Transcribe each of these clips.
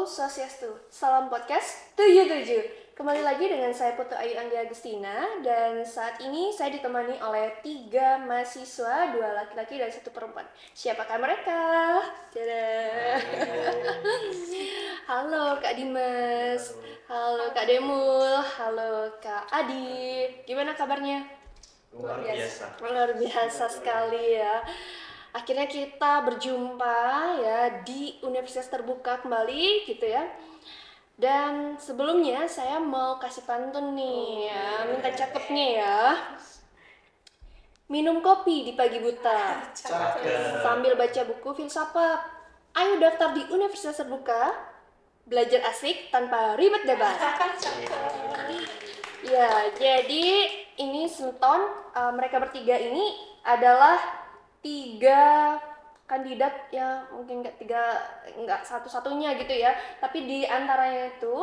Swastiastu, salam podcast 77. Kembali lagi dengan saya Putu Ayu Anggia Agustina. Dan saat ini saya ditemani oleh 3 mahasiswa, 2 laki-laki dan 1 perempuan. Siapakah mereka? Dadah. Halo Kak Dimas. Halo Kak Demul. Halo Kak Adi. Gimana kabarnya? Luar biasa. Luar biasa sekali ya. Akhirnya kita berjumpa ya di Universitas Terbuka kembali gitu ya. Dan sebelumnya saya mau kasih pantun nih ya, minta cakepnya ya. Minum kopi di pagi buta sambil baca buku filsafat. Ayo daftar di Universitas Terbuka, belajar asik tanpa ribet debat. Ya, jadi ini Senton, mereka bertiga ini adalah 3 kandidat ya, mungkin nggak satu-satunya gitu ya, tapi di antaranya itu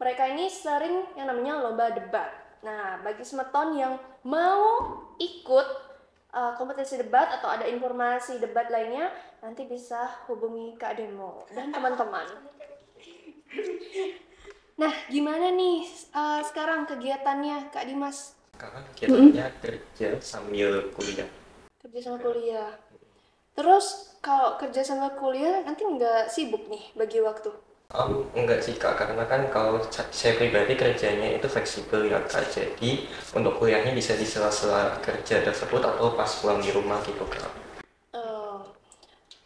mereka ini sering yang namanya lomba debat. Nah, bagi Semeton yang mau ikut kompetisi debat atau ada informasi debat lainnya, nanti bisa hubungi Kak Demo dan teman-teman. Nah, gimana nih sekarang kegiatannya Kak Dimas? Sekarang kegiatannya kerja sambil kuliah. Kerja sama kuliah. Terus kalau kerja sama kuliah nanti nggak sibuk nih bagi waktu? Enggak sih Kak, karena kan kalau saya pribadi kerjanya itu fleksibel ya Kak. Jadi untuk kuliahnya bisa di sela-sela kerja tersebut atau pas pulang di rumah gitu Kak.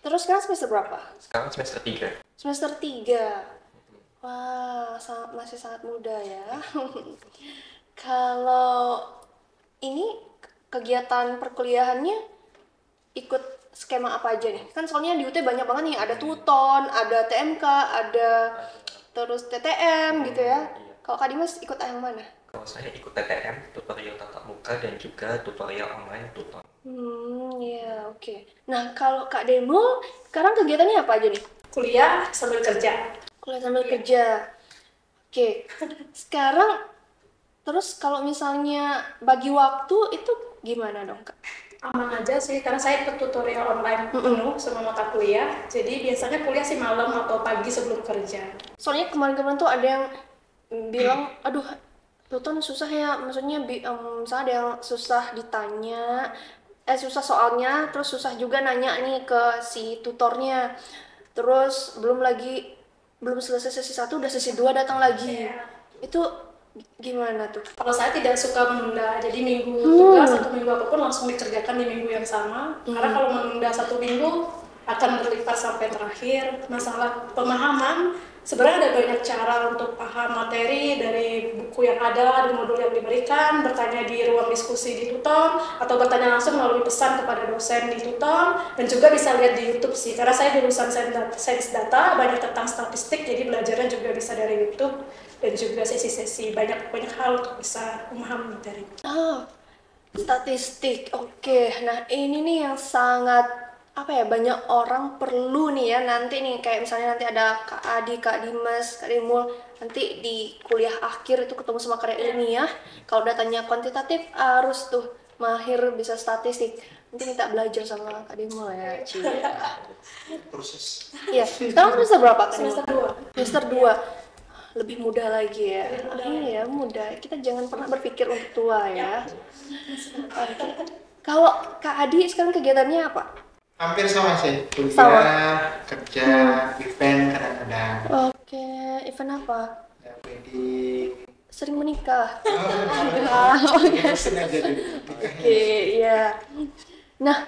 Terus sekarang semester berapa? Sekarang semester 3. Semester 3. Wah, masih sangat muda ya. Kalau ini kegiatan perkuliahannya ikut skema apa aja nih? Kan soalnya di UT banyak banget nih, ada tuton, ada TMK, ada terus TTM gitu ya. Kalau Kak Dimas ikut yang mana? Kalau saya ikut TTM, tutorial tatap muka, dan juga tutorial online tutor. Ya oke. Nah, kalau Kak Demul, sekarang kegiatannya apa aja nih? Kuliah sambil kerja. Kuliah sambil kerja. Oke. Sekarang terus kalau misalnya bagi waktu itu gimana dong Kak? Aman aja sih, karena saya ikut tutorial online penuh semua mata kuliah. Jadi biasanya kuliah sih malam atau pagi sebelum kerja. Soalnya kemarin-kemarin tuh ada yang bilang, aduh tuton susah ya, maksudnya misalnya ada yang susah ditanya, susah soalnya, terus susah juga nanya nih ke si tutornya. Terus belum selesai sesi 1 udah sesi 2 datang lagi. Itu gimana tuh? Kalau saya tidak suka menunda, jadi minggu tugas atau minggu apapun langsung dikerjakan di minggu yang sama. Karena kalau menunda 1 minggu akan berlipat sampai terakhir. Masalah pemahaman, sebenarnya ada banyak cara untuk paham materi dari buku yang ada, dari modul yang diberikan, bertanya di ruang diskusi di tutor, atau bertanya langsung melalui pesan kepada dosen di tutor, dan juga bisa lihat di YouTube sih. Karena saya jurusan sains data, banyak tentang statistik, jadi belajarnya juga bisa dari YouTube, dan juga sesi-sesi banyak hal untuk bisa memahami materi. Statistik, oke. Nah ini nih yang sangat banyak orang perlu nih ya nanti nih, kayak misalnya nanti ada Kak Adi, Kak Dimas, Kak Demul, nanti di kuliah akhir itu ketemu sama karya ilmiah. Kalau datanya kuantitatif harus tuh mahir bisa statistik. Nanti minta belajar sama Kak Demul ya. Proses. Iya, sekarang semester berapa Kak Demul? Semester 2. Semester 2. Lebih muda lagi ya. Iya, muda. Kita jangan pernah berpikir untuk tua ya. Oke. Kalau Kak Adi sekarang kegiatannya apa? Hampir sama sih, kuliah, Sama. kerja, event kadang-kadang. Oke, event apa? Ya, wedding. Sering menikah. Bosen aja dulu. Oke, iya. Nah,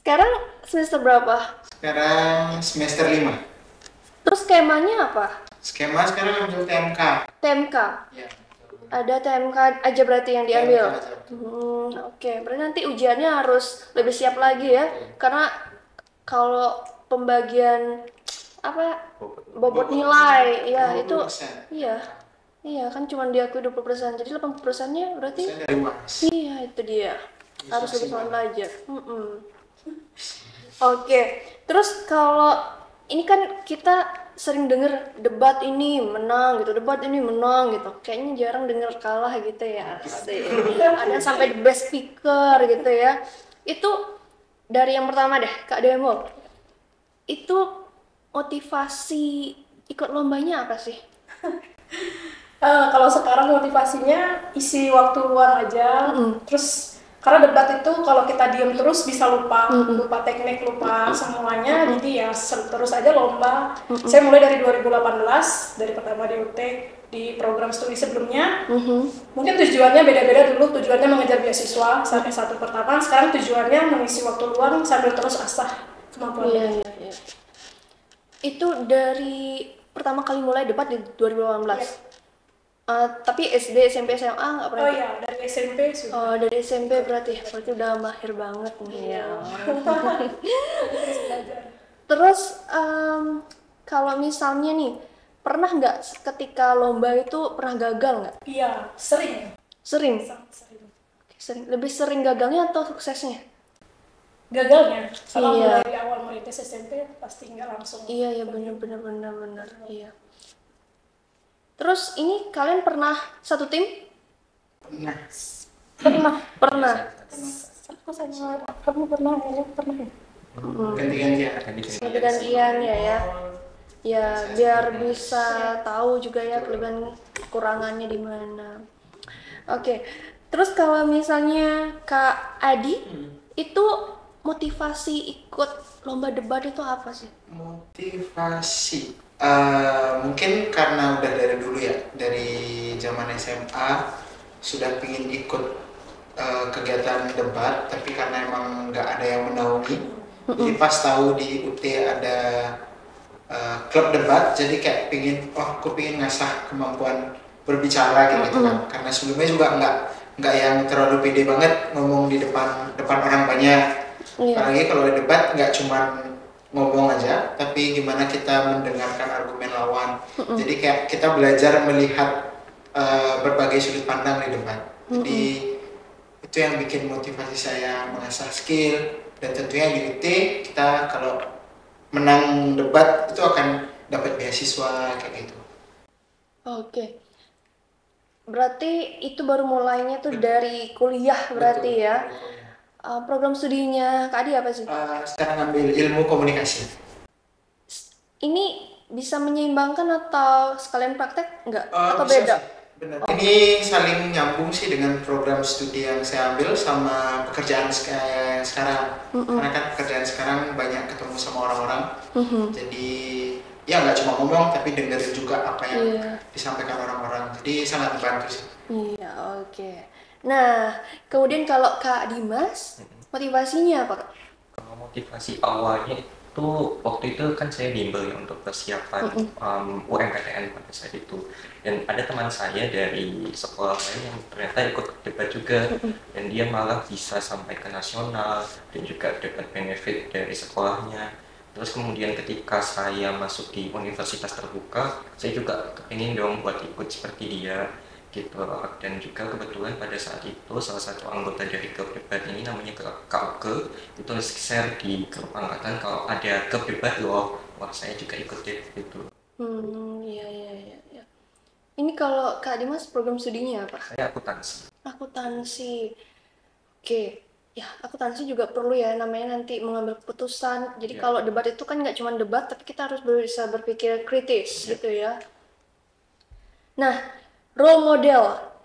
sekarang semester berapa? Sekarang semester 5. Terus skemanya apa? Skema sekarang ambil TMK. TMK. Ya, Ada TMK aja berarti yang diambil. TMK aja. Oke, berarti nanti ujiannya harus lebih siap lagi ya. Karena kalau pembagian bobot nilai, ya itu 20%. iya kan cuma diakui 20%. Jadi 80%-nya berarti Saya dari UAS. iya itu dia. Harus lebih semangat maksimal. belajar. Oke, terus kalau ini kan kita sering denger debat ini menang gitu, debat ini menang gitu. Kayaknya jarang denger kalah gitu ya. Asik. Ada yang sampai the best speaker gitu ya. Itu dari yang pertama deh, Kak Demo. Itu motivasi ikut lombanya apa sih? Kalau sekarang motivasinya isi waktu luang aja, terus karena debat itu kalau kita diem terus bisa lupa teknik, lupa semuanya, jadi ya terus aja lomba. Saya mulai dari 2018, dari pertama di UT di program studi sebelumnya. Mungkin tujuannya beda-beda dulu, tujuannya mengejar beasiswa sampai satu pertama, sekarang tujuannya mengisi waktu luang sambil terus asah kemampuan. Iya. Itu dari pertama kali mulai debat di 2018. Iya. Tapi SD, SMP, SMA nggak pernah? Oh iya, dari SMP sudah. Oh, dari SMP berarti udah mahir banget nih ya. Terus belajar. Terus kalau misalnya nih, pernah nggak ketika lomba itu pernah gagal nggak? Iya, sering. Sering? Sangat sering. Sering. Lebih sering gagalnya atau suksesnya? Gagalnya, kalau Iya. mulai dari awal merintis SMP pasti nggak langsung. Iya bener. Iya. Terus ini kalian pernah satu tim? Pernah. Aku sama kamu pernah ya? Ganti-gantian. Ganti-gantian ya. Ya biar bisa tahu juga ya kelebihan kekurangannya di mana. Oke. Terus kalau misalnya Kak Adi itu motivasi ikut lomba debat itu apa sih? Motivasi mungkin karena udah dari dulu ya, dari zaman SMA sudah pingin ikut kegiatan debat, tapi karena emang nggak ada yang menaungi, jadi pas tahu di UT ada klub debat, jadi kayak aku pingin ngasah kemampuan berbicara gitu kan, karena sebelumnya juga nggak yang terlalu pede banget ngomong di depan orang banyak. Apalagi kalau ada debat nggak cuma ngomong aja, tapi gimana kita mendengarkan argumen lawan. Jadi kayak kita belajar melihat berbagai sudut pandang di debat. Jadi itu yang bikin motivasi saya mengasah skill, dan tentunya di UT kita kalau menang debat itu akan dapat beasiswa kayak gitu. Oke. Berarti itu baru mulainya tuh dari kuliah berarti Betul, ya. betul. Program studinya Kak Adi apa sih? Sekarang ngambil ilmu komunikasi. Ini bisa menyeimbangkan atau sekalian praktek nggak? Atau Bisa beda? sih, benar. Ini saling nyambung sih dengan program studi yang saya ambil sama pekerjaan sekarang. Karena kan pekerjaan sekarang banyak ketemu sama orang-orang. Jadi ya nggak cuma ngomong, tapi dengerin juga apa yang disampaikan orang-orang. Jadi sangat membantu sih. Iya, oke. Nah, kemudian kalau Kak Dimas, motivasinya apa, Kak? Kalau motivasi awalnya itu waktu itu kan saya bimbel ya untuk persiapan UMPTN pada saat itu, dan ada teman saya dari sekolah lain yang ternyata ikut debat juga, dan dia malah bisa sampai ke nasional dan juga dapat benefit dari sekolahnya. Terus kemudian ketika saya masuk di universitas terbuka, saya juga kepingin dong buat ikut seperti dia gitu. Dan juga kebetulan pada saat itu salah satu anggota dari klub debat ini namanya Kak Uke itu share di grup angkatan kalau ada klub debat loh, wah saya juga ikut deh gitu. Iya. Ini kalau Kak Dimas program studinya apa? Saya akuntansi. Akuntansi. Oke. Ya, akuntansi juga perlu ya, namanya nanti mengambil keputusan. Jadi kalau debat itu kan nggak cuma debat, tapi kita harus bisa berpikir kritis gitu ya. Nah, role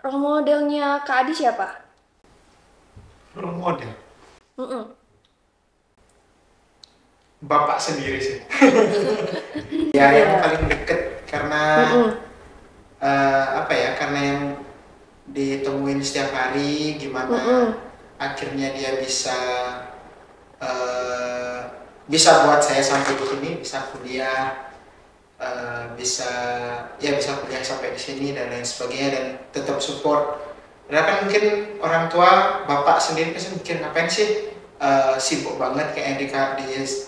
modelnya Kak Adi siapa? Role model. Bapak sendiri sih. Ya yang paling deket karena karena yang ditemuin setiap hari, gimana akhirnya dia bisa buat saya sampai di sini, bisa kuliah, bisa kuliah sampai di sini dan lain sebagainya, dan tetap support. Karena kan mungkin orang tua bapak sendiri pasti mikir ngapain sih sibuk banget kayak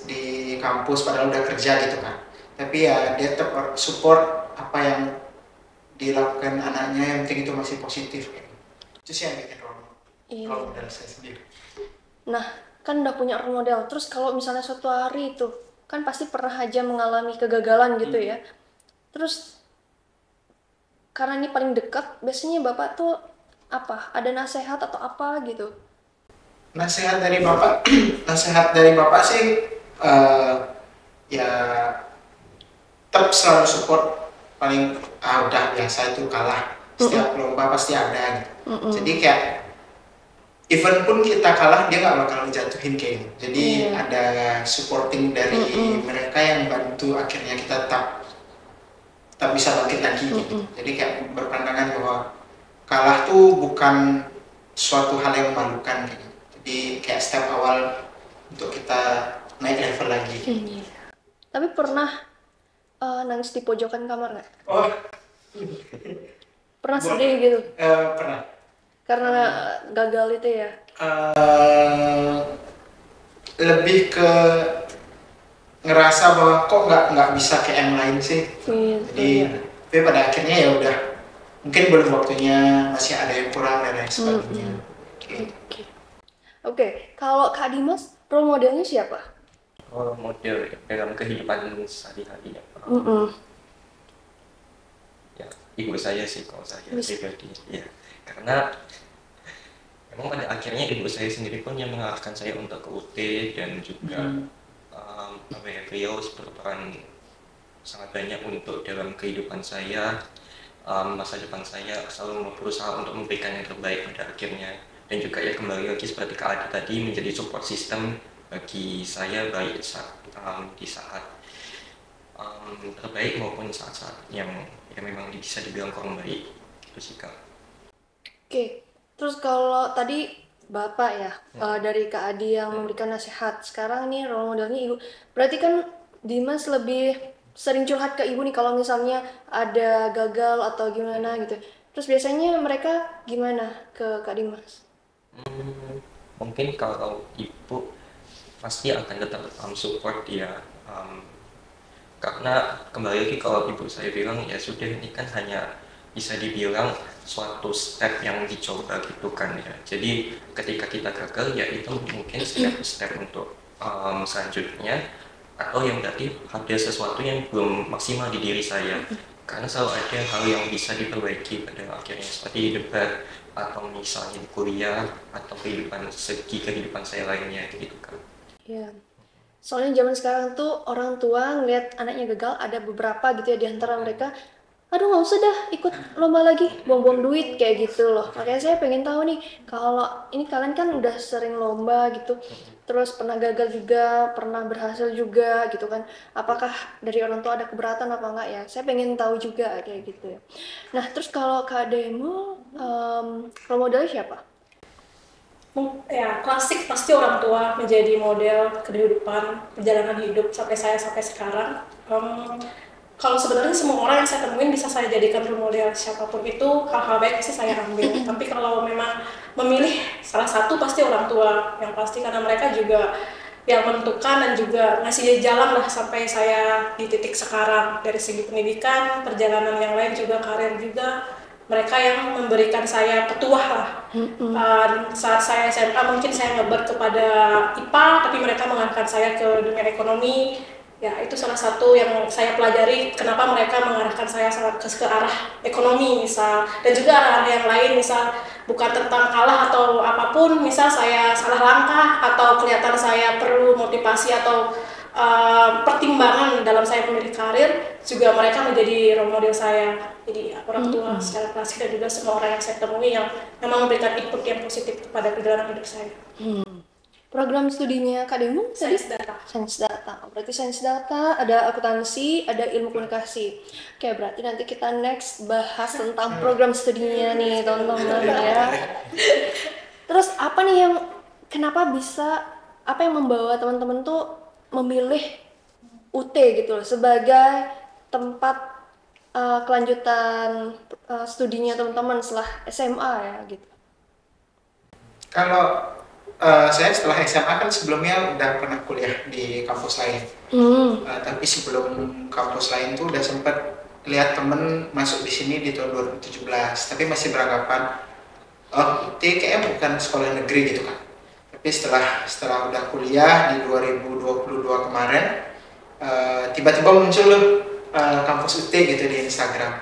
di kampus padahal udah kerja gitu kan. Tapi ya dia tetap support apa yang dilakukan anaknya, yang penting itu masih positif kayak. Itu sih yang bikin role model saya sendiri. Nah, kan udah punya role model. Terus kalau misalnya suatu hari itu kan pasti pernah aja mengalami kegagalan gitu ya. Terus karena ini paling dekat, biasanya Bapak tuh apa? Ada nasihat atau apa gitu? Nasihat dari bapak sih ya tetap selalu support. Paling udah biasa itu kalah, setiap lomba pasti ada gitu. Jadi kayak even pun kita kalah dia nggak bakal ngejatuhin kayak gitu. Jadi ada supporting dari mereka yang bantu akhirnya kita tetap bisa bangkit lagi gitu. Jadi kayak berpandangan bahwa kalah tuh bukan suatu hal yang memalukan gitu. Jadi kayak step awal untuk kita naik level lagi. Tapi pernah nangis di pojokan kamar nggak? Oh, Pernah sedih gitu? pernah. Karena gagal itu ya? Lebih ke ngerasa bahwa kok nggak bisa kayak yang lain sih. Jadi tapi pada akhirnya ya udah, mungkin belum waktunya, masih ada yang kurang dan lain sebagainya. Oke, kalau Kak Dimas role modelnya siapa? Role model dalam kehidupan sehari-hari ya ibu saya sih kalau saya pribadi ya, karena memang pada akhirnya ibu saya sendiri pun yang mengarahkan saya untuk ke UT dan juga beliau berperan sangat banyak untuk dalam kehidupan saya, masa depan saya, selalu berusaha untuk memberikan yang terbaik pada akhirnya. Dan juga ya kembali lagi seperti Kak Adi tadi, menjadi support system bagi saya baik di saat terbaik maupun saat-saat yang memang bisa dibilang kurang baik. Itu sih Kak. Oke, terus kalau tadi Bapak ya, dari Kak Adi yang memberikan nasihat, sekarang nih role modelnya Ibu. Berarti kan Dimas lebih sering curhat ke Ibu nih kalau misalnya ada gagal atau gimana gitu. Terus biasanya mereka gimana ke Kak Dimas? Mungkin kalau ibu pasti akan tetap support dia, karena kembali lagi kalau ibu saya bilang ya sudah, ini kan hanya bisa dibilang suatu step yang dicoba gitu kan ya. Jadi ketika kita gagal ya itu mungkin step untuk selanjutnya, atau yang berarti ada sesuatu yang belum maksimal di diri saya, karena selalu ada hal yang bisa diperbaiki pada akhirnya, seperti debat atau misalnya di kuliah atau segi kehidupan saya lainnya gitu kan. Iya. Soalnya zaman sekarang tuh orang tua ngeliat anaknya gagal, ada beberapa gitu ya di antara mereka, aduh nggak usah dah ikut lomba lagi, buang-buang duit kayak gitu loh. Makanya saya pengen tahu nih, kalau ini kalian kan udah sering lomba gitu, terus pernah gagal juga, pernah berhasil juga gitu kan. Apakah dari orang tua ada keberatan apa enggak ya? Saya pengen tahu juga kayak gitu ya. Nah terus kalau Kak Demo, role modelnya siapa? Ya klasik, pasti orang tua menjadi model kehidupan, perjalanan hidup sampai sekarang. Kalau sebenarnya semua orang yang saya temuin bisa saya jadikan role model, siapapun itu hal-hal baik pasti saya ambil. Tapi kalau memang memilih salah satu pasti orang tua yang pasti, karena mereka juga yang menentukan dan juga ngasih jalan lah sampai saya di titik sekarang, dari segi pendidikan, perjalanan yang lain juga, karir juga. Mereka yang memberikan saya petuah lah. Saat saya SMA mungkin saya ngeber kepada IPA, tapi mereka mengarahkan saya ke dunia ekonomi. Ya itu salah satu yang saya pelajari, kenapa mereka mengarahkan saya ke arah ekonomi misal, dan juga arah yang lain misal, bukan tentang kalah atau apapun, misal saya salah langkah atau kelihatan saya perlu motivasi atau pertimbangan dalam saya memilih karir, juga mereka menjadi role model saya. Jadi orang tua secara klasik dan juga semua orang yang saya temui yang memang memberikan input yang positif kepada perjalanan hidup saya. Program studinya Kak Demo? Sains data. Sains data. Berarti sains data, ada akuntansi, ada ilmu komunikasi. Oke, berarti nanti kita next bahas tentang program studinya nih, teman-teman ya. Terus apa nih kenapa apa yang membawa teman-teman tuh memilih UT gitu loh sebagai tempat kelanjutan studinya teman-teman setelah SMA ya gitu? Kalau saya setelah SMA kan sebelumnya udah pernah kuliah di kampus lain, tapi sebelum kampus lain tuh udah sempat lihat temen masuk di sini di tahun 2017, tapi masih beranggapan oh UT kayaknya bukan sekolah negeri gitu kan. Tapi setelah udah kuliah di 2022 kemarin, tiba-tiba muncul loh kampus UT gitu di Instagram.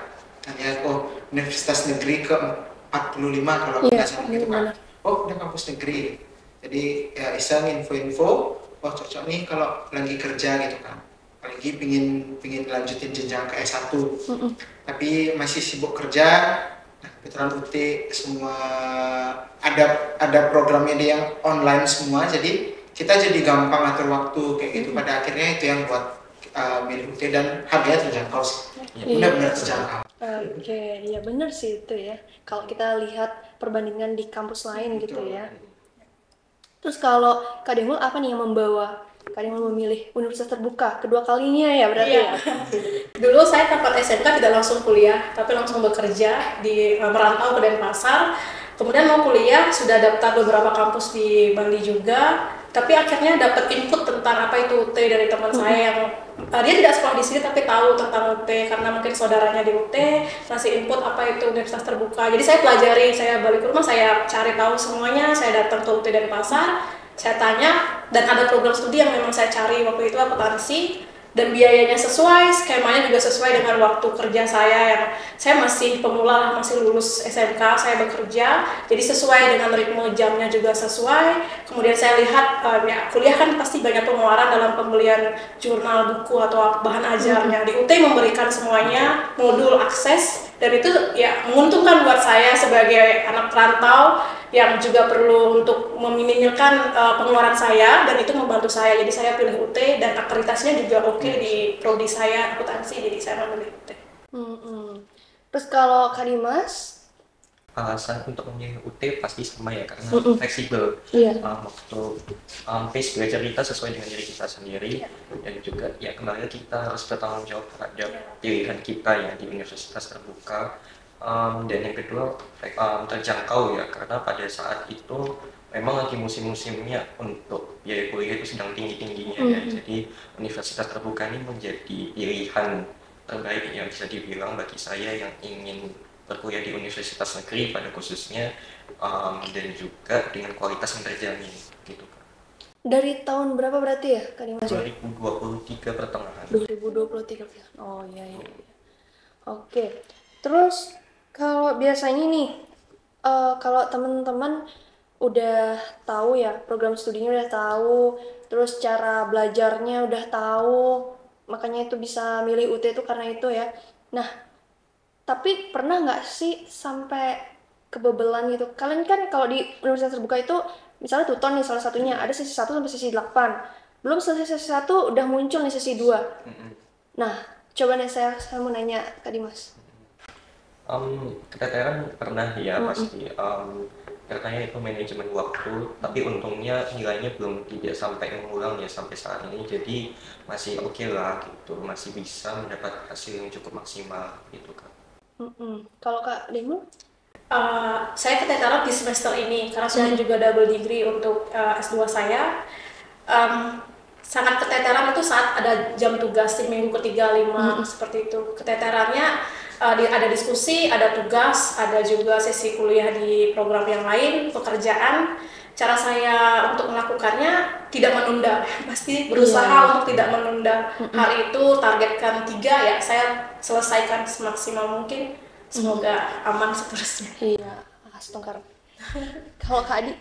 Lihat Universitas Negeri ke-45 kalau nggak salah gitu kan. Oh udah kampus negeri. Jadi ya iseng info-info, cocok nih kalau lagi kerja gitu kan. apalagi pingin lanjutin jenjang ke S1, tapi masih sibuk kerja. Nah, kebetulan UT semua ada programnya dia yang online semua, jadi kita jadi gampang atur waktu kayak gitu. Pada akhirnya itu yang buat milih UT, dan harganya terjangkau sih, benar-benar terjangkau. Oke, ya benar sih itu ya. Kalau kita lihat perbandingan di kampus lain gitu ya. Terus kalau Kak Demul, apa nih yang membawa Kak Demul memilih universitas terbuka kedua kalinya ya berarti Iya. ya? Dulu saya tamat SMK tidak langsung kuliah, tapi langsung bekerja di merantau ke Denpasar. Kemudian mau kuliah, sudah daftar beberapa kampus di Bali juga, tapi akhirnya dapat input tentang apa itu UT dari teman saya yang dia tidak sekolah di sini tapi tahu tentang UT karena mungkin saudaranya di UT ngasih input apa itu universitas terbuka. Jadi saya pelajari, saya balik ke rumah, saya cari tahu semuanya, saya datang ke UT Denpasar, saya tanya, dan ada program studi yang memang saya cari waktu itu akuntansi, dan biayanya sesuai, skemanya juga sesuai dengan waktu kerja saya yang saya masih pemula, masih lulus SMK, saya bekerja, jadi sesuai dengan ritme jamnya juga sesuai. Kemudian saya lihat ya kuliah kan pasti banyak pengeluaran dalam pembelian jurnal, buku atau bahan ajarnya. Di UT memberikan semuanya, modul, akses, dan itu ya menguntungkan buat saya sebagai anak perantau yang juga perlu untuk meminimilkan pengeluaran saya, dan itu membantu saya. Jadi saya pilih UT dan akreditasinya juga oke di prodi saya akuntansi, jadi saya memilih UT. Terus kalau Kak Dimas? Alasan untuk memilih UT pasti sama ya, karena fleksibel. Iya. Waktu pace belajar kita sesuai dengan diri kita sendiri, dan juga ya kembali kita harus bertanggung jawab terhadap pilihan kita ya di universitas terbuka. Dan yang kedua terjangkau ya, karena pada saat itu memang lagi musim-musimnya untuk biaya kuliah itu sedang tinggi-tingginya ya. Jadi universitas terbuka ini menjadi pilihan terbaik yang bisa dibilang bagi saya yang ingin berkuliah di universitas negeri pada khususnya, dan juga dengan kualitas yang terjamin gitu kan. Dari tahun berapa berarti ya Kak Dimas? 2023 pertengahan. 2023. Oh iya. Oke. Terus kalau biasanya nih, kalau teman-teman udah tahu ya program studinya udah tahu, terus cara belajarnya udah tahu, makanya itu bisa milih UT itu karena itu ya. Nah, tapi pernah nggak sih sampai kebebelan gitu? Kalian kan kalau di universitas terbuka itu, misalnya tutor nih salah satunya, ada sesi 1 sampai sesi 8. Belum selesai sesi 1 udah muncul nih sesi 2. Nah, coba nih saya mau nanya Kak Dimas. Keteteran pernah ya pasti, katanya itu manajemen waktu, tapi untungnya nilainya belum tidak sampai mengulang ya sampai saat ini, jadi masih oke lah gitu, masih bisa mendapat hasil yang cukup maksimal gitu kan. Kalau Kak Demo? Saya keteteran di semester ini karena saya juga double degree untuk S2 saya. Sangat keteteran itu saat ada jam tugas di minggu ketiga, 5 seperti itu. Keteterannya ada diskusi, ada tugas, ada juga sesi kuliah di program yang lain, pekerjaan. Cara saya untuk melakukannya tidak menunda, pasti berusaha untuk tidak menunda. Hari itu targetkan 3 ya, saya selesaikan semaksimal mungkin. Semoga aman seterusnya. Iya, Astungkar. Kalau Kak Adi?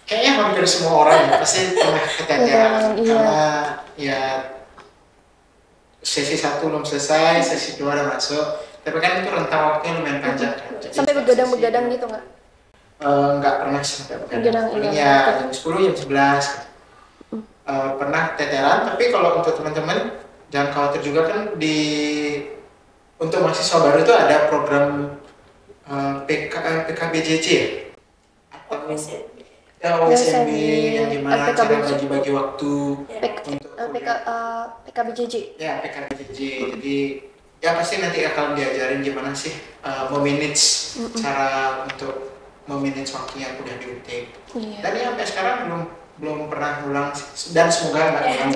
Kayaknya hampir semua orang ya, pasti pernah keteteran karena ya sesi 1 belum selesai, sesi 2 udah masuk, tapi kan itu rentang waktunya lumayan panjang kan. Jadi sampai begadang-begadang gitu nggak? Nggak pernah sampai begadang, paling ya jam 10, jam 11 pernah keteteran. Tapi kalau untuk teman-teman jangan khawatir juga, kan untuk mahasiswa baru itu ada program PKBJJ atau OSMB yang dimana cara bagi-bagi waktu untuk PKBJJ. Ya, PKBJJ. Jadi ya pasti nanti akan diajarin gimana sih memanage cara untuk memanage waktunya kuliah di UT. Dan ya sampai sekarang belum pernah ulang dan semoga nggak ulang.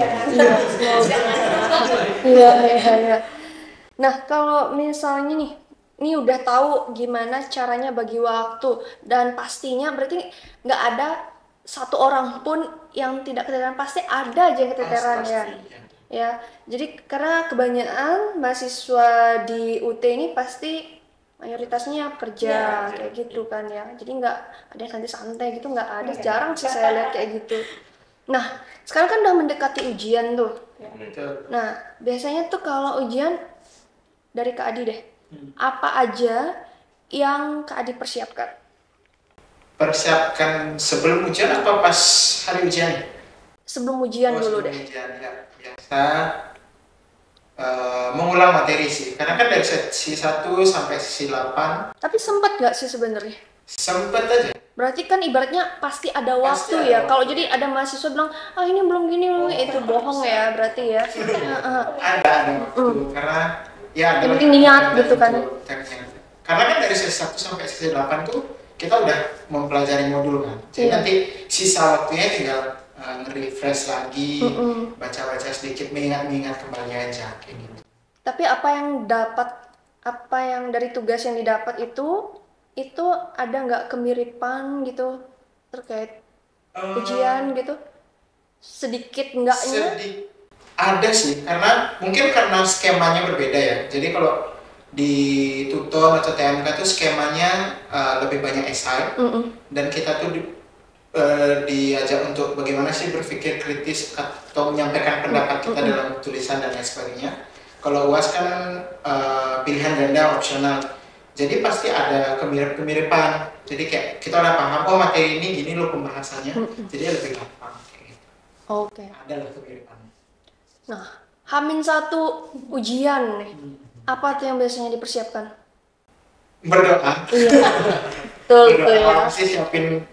Iya. Nah, kalau misalnya nih, ini udah tahu gimana caranya bagi waktu, dan pastinya berarti nggak ada satu orang pun yang tidak keteteran, pasti ada aja yang keteteran ya. Ya, jadi karena kebanyakan mahasiswa di UT ini pasti mayoritasnya kerja kayak gitu kan ya. Jadi nggak ada yang santai gitu, nggak ada, jarang sih saya lihat kayak gitu. Nah, sekarang kan udah mendekati ujian tuh Betul. Nah, biasanya tuh kalau ujian dari Kak Adi deh, apa aja yang Kak Adi persiapkan? Persiapkan sebelum ujian apa pas hari ujian? Sebelum ujian dulu Sebelum deh. ujian ya. Biasa mengulang materi sih. Karena kan dari sesi 1 sampai sesi 8 Tapi sempat nggak sih sebenarnya? sempet aja. Berarti kan ibaratnya pasti ada Pasti waktu ada ya. waktu. Kalau jadi ada mahasiswa bilang, ah ini belum gini, belum itu bohong ya berarti ya. Heeh. Ada waktu karena ya ada Yang penting niat gitu kan. Karena kan dari sesi 1 sampai sesi 8 tuh kita udah mempelajari modul kan. Jadi Iya. nanti sisa waktunya tinggal nge-refresh lagi, baca-baca sedikit, mengingat kembali aja kayak gitu. Tapi apa yang dari tugas yang didapat itu ada nggak kemiripan gitu terkait ujian gitu? Sedikit enggaknya? Ada sih, karena skemanya berbeda ya. Jadi kalau di tutor atau TMK tuh skemanya lebih banyak esai, dan kita tuh diajak untuk bagaimana sih berpikir kritis atau menyampaikan pendapat kita dalam tulisan dan lain sebagainya. Kalau UAS kan pilihan ganda opsional, jadi pasti ada kemiripan. Jadi kayak kita udah paham, oh materi ini gini loh pembahasannya, jadi lebih gampang. Kayak gitu. Oke. Ada lah kemiripan. Nah, H-1 ujian nih. Apa tuh yang biasanya dipersiapkan? Berdoa. Iya. Betul tuh ya. Berdoa sih siapin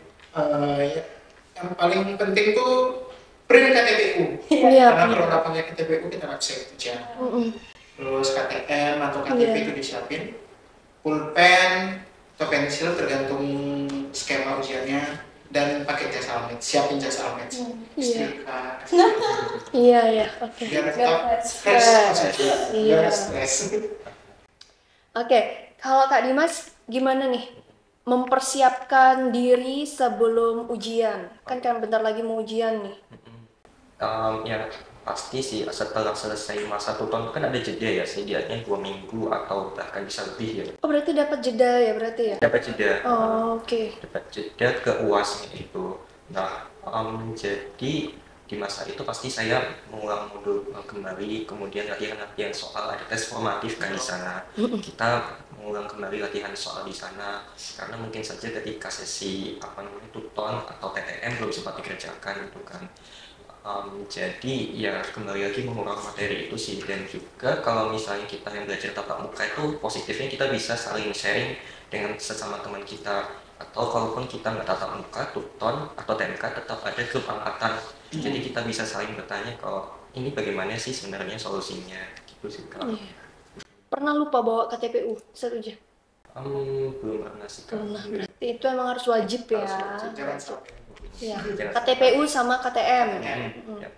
yang paling penting tuh print KTPU. Iya. Karena kalau nggak pakai KTPU kita nggak bisa ujian. Terus KTM atau KTP itu disiapin. Pulpen atau pensil tergantung skema ujiannya, dan pakai jas almet, siapin jas almet. Iya. Setrika, Iya, oke. biar tetap fresh. Iya. Biar stres. Oke, kalau Kak Dimas gimana nih mempersiapkan diri sebelum ujian? Kan bentar lagi mau ujian nih. Ya pasti sih setelah selesai masa tutor kan ada jeda ya, sedianya 2 minggu atau bahkan bisa lebih ya. Oh, berarti dapat jeda ya berarti ya? Dapat jeda. Oh, oke. Dapat jeda ke UASnya itu. Nah, jadi di masa itu pasti saya mengulang modul kembali, kemudian latihan-latihan soal, ada tes formatif kan di sana. Kita mengulang kembali latihan soal di sana karena mungkin saja ketika sesi tutor atau TTM belum sempat dikerjakan gitu kan. Jadi ya kembali lagi mengulang materi itu sih, dan juga kalau misalnya kita yang belajar tatap muka itu positifnya kita bisa saling sharing dengan sesama teman kita, atau kalaupun kita nggak tatap muka, tuton atau TMK tetap ada grup angkatan, jadi kita bisa saling bertanya kalau ini bagaimana sih sebenarnya solusinya gitu sih kalau. Pernah lupa bawa KTPU saat ujian? Belum pernah sih Kak. Pernah, berarti itu emang harus wajib ya. Jangan sampai. Iya. Jangan KTPU sama KTM. Ya.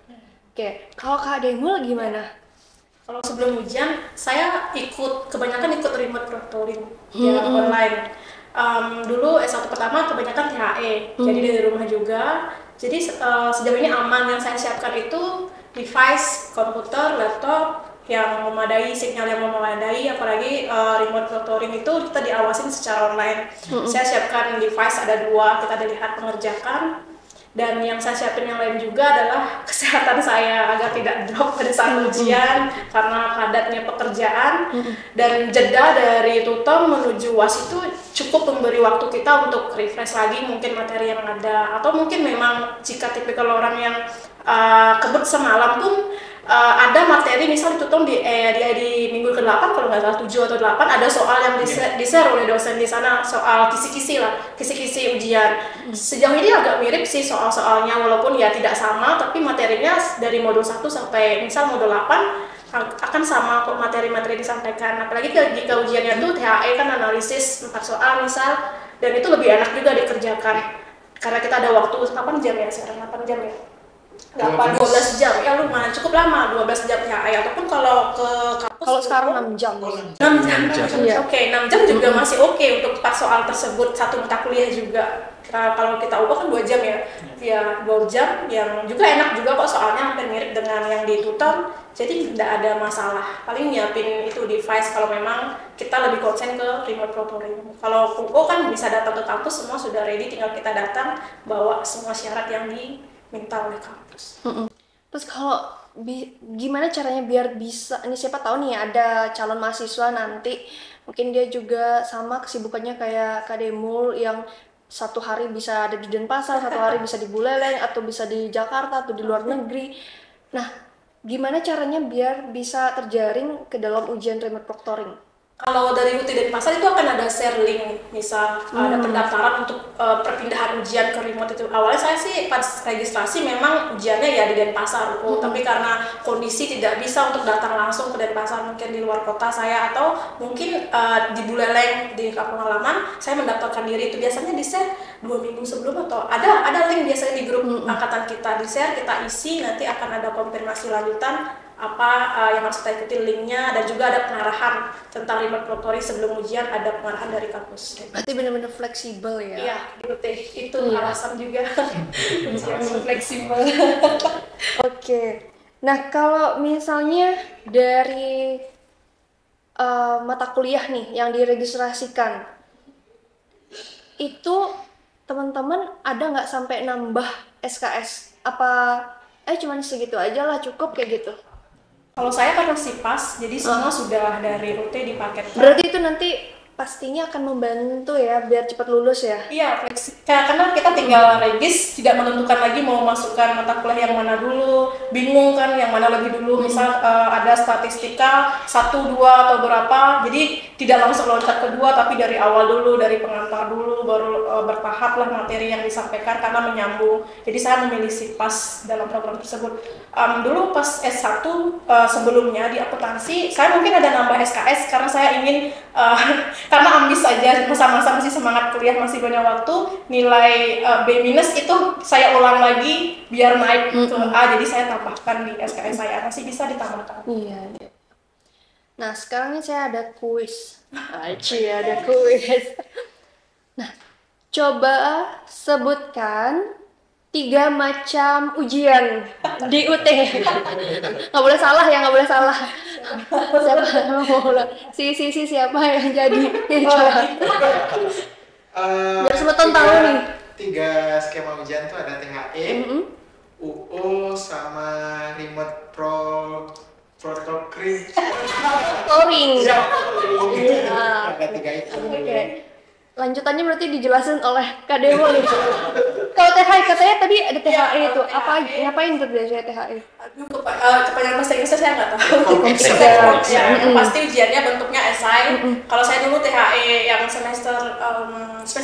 Oke, kalau Kak Demul gimana? Kalau sebelum ujian, saya kebanyakan ikut remote tutoring ya, online. Dulu S1 pertama kebanyakan THE, jadi dari rumah juga. Jadi sejauh ini aman. Yang saya siapkan itu device, komputer, laptop yang memadai, sinyal yang memadai, apalagi remote tutoring itu kita diawasin secara online. Saya siapkan device ada 2, kita lihat pengerjakan. Dan yang saya siapin yang lain juga adalah kesehatan saya agar tidak drop pada saat ujian karena padatnya pekerjaan. Dan jeda dari tutor menuju UAS itu cukup memberi waktu kita untuk refresh lagi mungkin materi yang ada, atau mungkin memang jika tipikal orang yang kebut semalam pun ada materi misal ditutup di minggu ke-8 kalau nggak salah 7 atau 8 ada soal yang di-share oleh dosen di sana, soal kisi-kisi ujian. Sejauh ini agak mirip sih soal-soalnya, walaupun ya tidak sama, tapi materinya dari modul 1 sampai misal modul 8 akan sama kok materi-materi disampaikan. Apalagi jika ujiannya tuh THE kan analisis 4 soal misal, dan itu lebih enak juga dikerjakan karena kita ada waktu 8 jam ya sekarang, 8 jam ya. 12 jam ya, lumayan cukup lama, 12 jam ya. Ataupun kalau ke kampus Kalau sekarang 6 jam. 6 jam. Iya. Oke, 6 jam juga masih oke untuk 4 soal tersebut, satu mata kuliah juga. Kalau kita ubah kan 2 jam ya. Ya 2 jam yang juga enak juga kok, soalnya hampir mirip dengan yang di tutor. Jadi tidak ada masalah. Paling nyiapin itu device kalau memang kita lebih konsen ke remote tutoring. Kalau UO kan bisa datang ke kampus, semua sudah ready, tinggal kita datang bawa semua syarat yang diminta oleh kampus. Terus kalau gimana caranya biar bisa, ini siapa tahu nih ada calon mahasiswa nanti mungkin dia juga sama kesibukannya kayak Kak Demul yang satu hari bisa ada di Denpasar, satu hari bisa di Buleleng, atau bisa di Jakarta atau di luar negeri. Nah, gimana caranya biar bisa terjaring ke dalam ujian remote proctoring? Kalau dari UT Denpasar itu akan ada share link, misal ada pendaftaran untuk perpindahan ujian ke remote itu. Awalnya saya sih pas registrasi memang ujiannya ya di Denpasar, tapi karena kondisi tidak bisa untuk datang langsung ke Denpasar, mungkin di luar kota saya atau mungkin di Buleleng di kampung halaman, saya mendaftarkan diri. Itu biasanya di share 2 minggu sebelum, atau ada link biasanya di grup angkatan kita, di share, kita isi, nanti akan ada konfirmasi lanjutan apa yang harus kita ikuti linknya, dan juga ada pengarahan tentang remote proctoring sebelum ujian, ada pengarahan dari kampus. Berarti benar-benar fleksibel ya? Iya, itu alasan juga ujian fleksibel. Oke. Nah, kalau misalnya dari mata kuliah nih yang diregistrasikan, itu teman-teman ada nggak sampai nambah SKS? Apa cuman segitu aja lah, cukup kayak gitu? Kalau saya karena SIPAS, jadi semua sudah dari UT dipaketkan. Berarti itu nanti pastinya akan membantu ya biar cepat lulus ya? Iya, karena kita tinggal regis, tidak menentukan lagi mau masukkan mata kuliah yang mana dulu, bingung kan yang mana lebih dulu, misal ada statistika 1, 2 atau berapa, jadi tidak langsung loncat kedua, tapi dari awal dulu, dari pengantar dulu, baru bertahap lah materi yang disampaikan karena menyambung. Jadi saya memilih SIPAS dalam program tersebut. Dulu pas S1 sebelumnya di akuntansi, saya mungkin ada nambah SKS karena saya ingin karena ambis aja, masa-masa masih semangat kuliah, masih banyak waktu, nilai B- itu saya ulang lagi biar naik ke A, jadi saya tambahkan di SKS saya, masih bisa ditambahkan. Iya. Nah, sekarang ini saya ada kuis. Ada kuis. Nah, coba sebutkan 3 macam ujian di UT. Nggak boleh salah ya, nggak boleh salah. Siapa yang jadi? Coba. Biar semua tahu nih. 3 skema ujian tuh ada THE, UO, sama remote proctoring. Ada 3 itu. Oke. Lanjutannya berarti dijelasin oleh Kak Dewo nih. Kalau THI katanya tadi ada THI itu, apa ngapain tuh biasanya THI? Aduh, kepanjangan bahasa Inggrisnya saya nggak tahu. Ya, pasti ujiannya bentuknya esai. Kalau saya dulu THE yang semester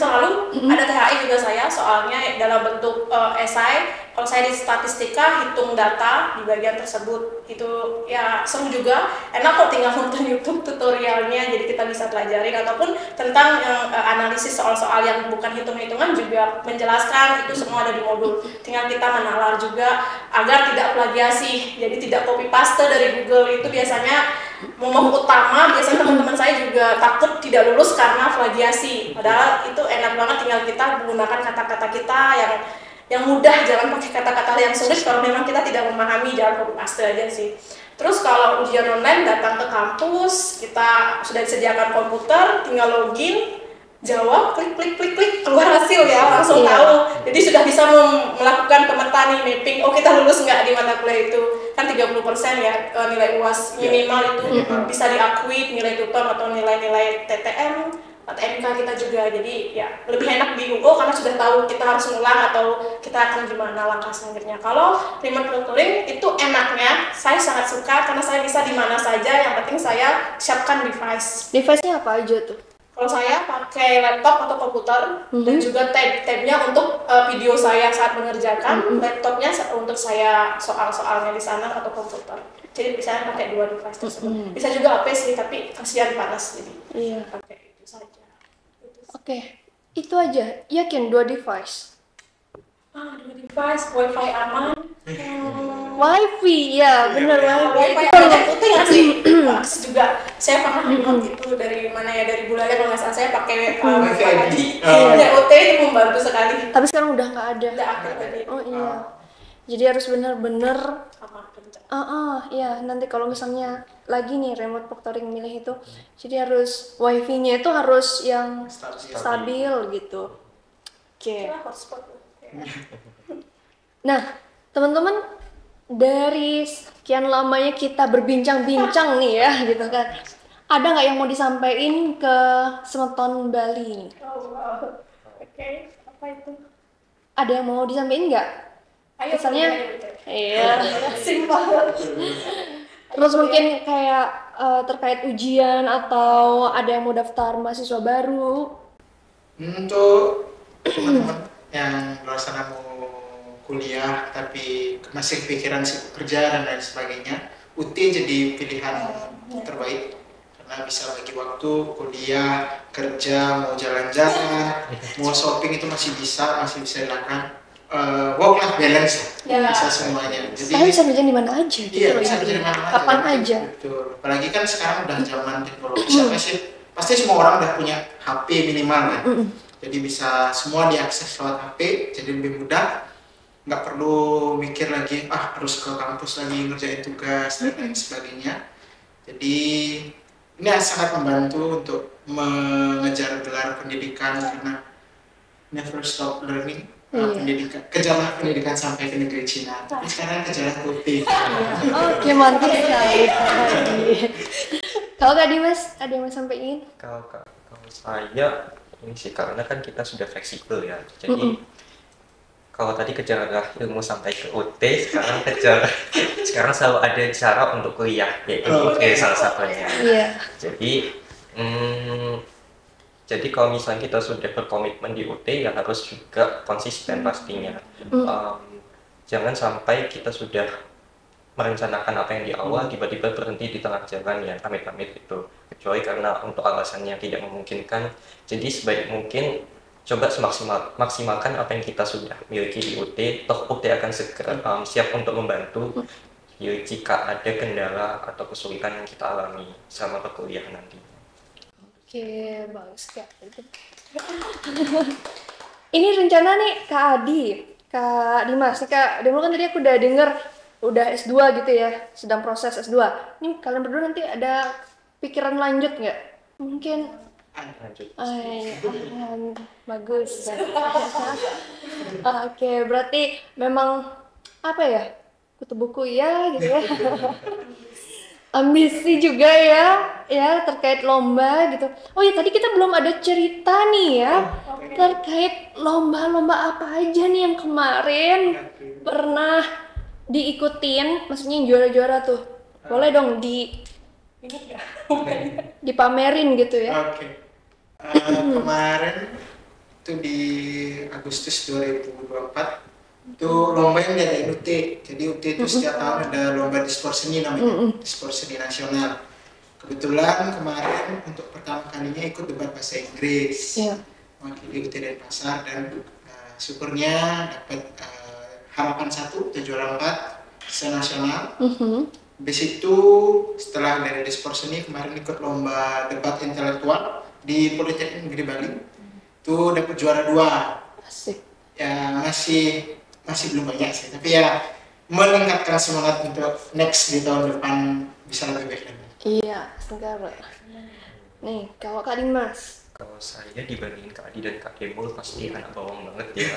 lalu ada THI juga saya, soalnya dalam bentuk esai. Kalau saya di statistika hitung data di bagian tersebut, itu ya seru juga, enak kok, tinggal nonton YouTube tutorialnya, jadi kita bisa pelajarin, ataupun tentang analisis soal-soal yang bukan hitung-hitungan juga menjelaskan, itu semua ada di modul, tinggal kita menalar juga agar tidak plagiasi, jadi tidak copy paste dari Google. Itu biasanya momok utama, biasanya teman-teman saya juga takut tidak lulus karena plagiasi, padahal itu enak banget, tinggal kita menggunakan kata-kata kita yang mudah, jangan pakai kata-kata yang sulit. Kalau memang kita tidak memahami, jangan copy paste aja sih. Terus kalau ujian online, datang ke kampus, kita sudah disediakan komputer, tinggal login, jawab, klik, keluar hasil ya, langsung tahu. Jadi sudah bisa melakukan pemetaan nih, mapping, oh kita lulus nggak di mata kuliah itu. Kan 30% ya nilai UAS minimal itu bisa diakui, nilai tutor atau nilai-nilai TTM atau MK kita juga. Jadi ya lebih enak di UO karena sudah tahu kita harus ngulang atau kita akan gimana langkah selanjutnya. Kalau remote proctoring itu enaknya, saya sangat suka karena saya bisa di mana saja, yang penting saya siapkan device. Device-nya apa aja tuh? Kalau saya pakai laptop atau komputer, dan juga tab-tabnya untuk video saya saat mengerjakan, laptopnya untuk saya soal-soalnya di sana, atau komputer. Jadi bisa pakai 2 device tersebut. Bisa juga HP sih, tapi kasihan panas, jadi pakai itu saja. Oke, itu aja. Yakin 2 device? 2 device, wifi aman. Wifi, ya bener Wifi aman itu nggak sih? Akses juga. Saya pernah remote itu dari mana ya, dari Buleleng kalau nggak salah, saya pakai wifi ID. Ya, OT itu membantu sekali. Tapi sekarang udah nggak ada. Udah aktif tadi. Oh iya. Jadi harus bener-bener. Iya. Nanti kalau misalnya lagi nih remote proctoring milih itu, jadi harus wifi-nya itu harus yang stabil gitu. Oke. Hotspot. Nah, teman-teman, dari sekian lamanya kita berbincang-bincang nih ya gitu kan. Ada nggak yang mau disampaikan ke Semeton Bali ini? Oh, wow. Oke, apa itu? Ada yang mau disampaikan nggak? Ayo, Misalnya, ayo. iya. Simpel. Terus mungkin kayak terkait ujian atau ada yang mau daftar mahasiswa baru. Untuk teman-teman yang luar sana mau kuliah tapi masih kepikiran sibuk kerja dan lain sebagainya, UT jadi pilihan terbaik karena bisa bagi waktu kuliah, kerja, mau jalan-jalan, mau shopping itu masih bisa dilakukan. Work life balance Ya. bisa semuanya. Jadi Kalian bisa kerja di mana aja gitu iya, loh bisa intinya. kerja di mana Kapan Betul, aja. betul. Apalagi kan sekarang udah zaman teknologi, siapa sih? Pasti semua orang udah punya HP minimal kan. Jadi bisa semua diakses lewat HP, jadi lebih mudah. Nggak perlu mikir lagi, harus ke kampus lagi ngerjain tugas dan lain sebagainya. Jadi ini sangat membantu untuk mengejar gelar pendidikan karena never stop learning. Pendidikan, kejarlah pendidikan sampai ke negeri Cina. Tapi sekarang kejarlah putih. Oke, mantap sekali. Kalau Kak Dimas, ada yang mau sampaikan? Kalau saya ini sih karena kan kita sudah fleksibel ya. Jadi kalau tadi kejar ilmu sampai ke UT, sekarang selalu ada cara untuk kuliah, yaitu UT salah satunya. Iya. Jadi kalau misalnya kita sudah berkomitmen di UT ya harus juga konsisten pastinya. Jangan sampai kita sudah merencanakan apa yang di awal tiba-tiba berhenti di tengah jalan ya, amit-amit itu. Kecuali karena untuk alasan yang tidak memungkinkan. Jadi sebaik mungkin coba maksimalkan apa yang kita sudah miliki di UT. Toh UT akan segera siap untuk membantu jika ada kendala atau kesulitan yang kita alami selama perkuliahan nanti. Oke, bagus Kak. Ini rencana nih Kak Adi, Kak Dimas. Kak Dimas kan tadi aku udah denger udah S2 gitu ya, sedang proses S2. Ini kalian berdua nanti ada pikiran lanjut nggak? Mungkin Lanjut. bagus. Oke, berarti memang apa ya? Kutu buku ya gitu ya. Ambisi juga ya terkait lomba gitu. Oh ya tadi kita belum ada cerita nih ya terkait lomba-lomba apa aja nih yang kemarin pernah diikutin, maksudnya yang juara-juara tuh. Boleh dong dipamerin gitu ya. Oke. Kemarin itu di Agustus 2024 itu lomba yang diadain UT. Jadi UT itu setiap tahun ada lomba dispor seni namanya, dispor seni nasional. Kebetulan kemarin untuk pertama kalinya ikut debat bahasa Inggris, mewakili UT Denpasar dan syukurnya dapat harapan 1, juara 4 senasional. Habis itu setelah dari dispor seni kemarin ikut lomba debat intelektual di Politeknik Negeri Bali. Itu dapat juara 2. Asik. Ya masih belum banyak sih, tapi ya meningkatkan semangat untuk next di tahun depan bisa lebih baik lagi. Iya, segar. Nih, kalau Kak Dimas. Kalau saya dibandingin Kak Adi dan Kak Demul pasti anak bawang banget ya.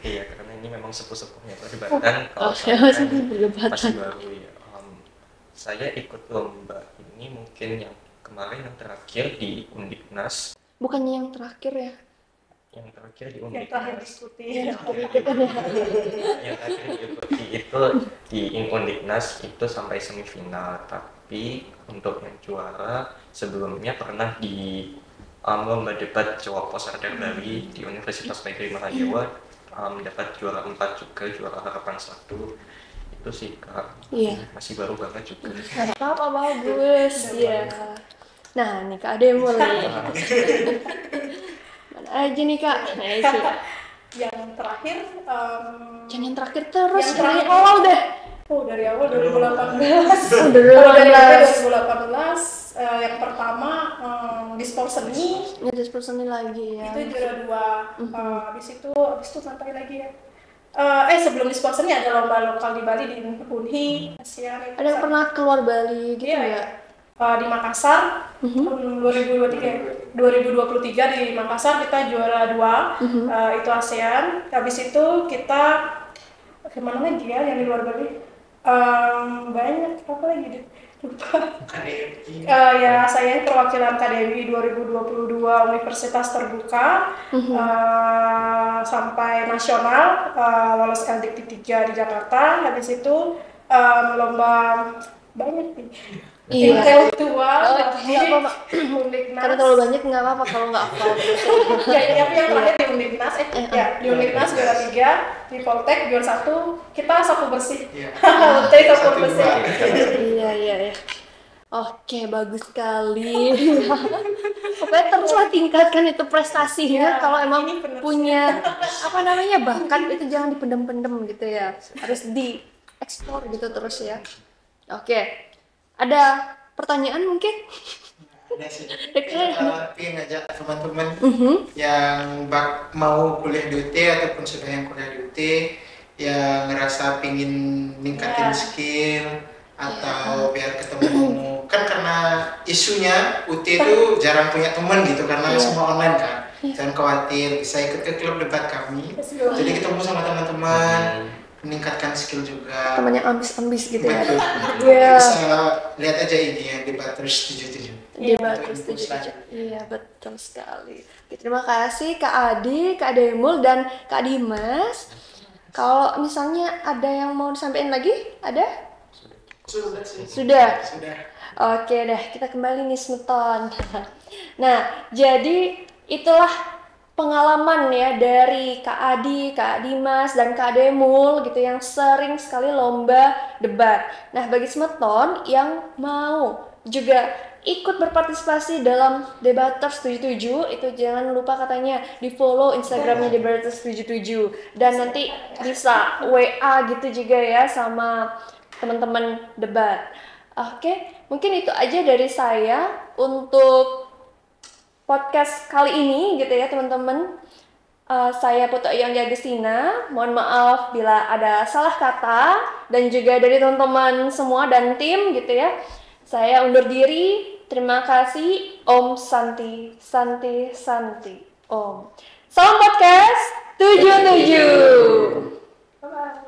Iya, karena ini memang sepuh-sepuhnya perdebatan. Kalau saya kan masih baru ya. Saya ikut lomba ini mungkin yang kemarin yang terakhir di Undiknas. Bukannya yang terakhir ya? Yang terakhir di Yang terakhir Undiknas. diskusi. Yang terakhir diikuti itu di Undiknas itu sampai semifinal. Tapi untuk yang juara sebelumnya pernah di lomba debat Cawapres Radar Bali di Universitas Negeri Mahadéwa, dapat juara 4 juga, juara harapan 1. Itu sih Kak. Iya. Masih baru banget juga. Gak apa-apa, bagus ya. Nah, nih Kak Ade mulai. Mana aja nih Kak? Nah, itu. Yang terakhir Jangan yang terakhir terus, Yang dari terakhir. awal deh. dari awal 2018. Dari Dari awal 2018. 2018 yang pertama dispor seni Ini personil lagi ya. itu juara 2. Habis itu sampai lagi ya. Sebelum dispor seni ada lomba lokal di Bali di Unhi ASEAN. Ada yang pernah keluar Bali gitu Iya, ya? di Makassar tahun 2023 di Makassar kita juara 2. Itu ASEAN. Habis itu kita Kemana lagi ya yang di luar Bali? Banyak, apa lagi deh? Lupa. Ya, saya perwakilan KDMI 2022 Universitas Terbuka sampai nasional, lolos LDK 3 di Jakarta. Habis itu lomba banyak nih. Iya. Intelektual, Nggak apa-apa. Undiknas. Karena terlalu banyak nggak apa-apa kalau nggak hafal. Ya, tapi yang terakhir di Undiknas, di Undiknas juara 3, di Poltek juara 1, kita sapu bersih. Iya. Poltek sapu Satu, bersih. dua. Iya. Oke, bagus sekali. Pokoknya teruslah tingkatkan itu prestasinya. Ya, Kalau emang ini bener punya apa namanya bakat itu jangan dipendem-pendem gitu ya. Harus dieksplor gitu terus ya. Oke. Ada pertanyaan mungkin? Ada sih. Oke. Pengen ngajak teman-teman yang mau kuliah di UT ataupun sudah yang kuliah di UT yang ngerasa pingin ningkatin skill atau biar ketemu kan karena isunya UT itu jarang punya teman gitu karena semua online kan. Jangan khawatir, bisa ikut ke klub debat kami. Jadi ketemu sama teman-teman, meningkatkan skill juga. Temannya ambis-ambis gitu ya. Betul. Iya. Bisa lihat aja ini yang debaters 77. Iya bagus, setuju. Iya betul sekali. Oke, terima kasih Kak Adi, Kak Demul dan Kak Dimas. Kalau misalnya ada yang mau disampaikan lagi, ada? Sudah sih. Sudah. Sudah. Oke deh, kita kembali nih Smeton. Nah, jadi itulah pengalaman ya dari Kak Adi, Kak Dimas, dan Kak Demul gitu yang sering sekali lomba debat. Nah, bagi Smeton yang mau juga ikut berpartisipasi dalam Debaters 77 itu jangan lupa katanya di follow Instagramnya Debaters 77 dan nanti bisa WA gitu juga ya sama teman-teman debat. Oke, mungkin itu aja dari saya untuk podcast kali ini gitu ya teman-teman. Saya Putu Yang Jagestina, mohon maaf bila ada salah kata dan juga dari teman-teman semua dan tim gitu ya. Saya undur diri. Terima kasih. Om Santi, Santi, Santi. Om. Salam podcast 77. Bye-bye.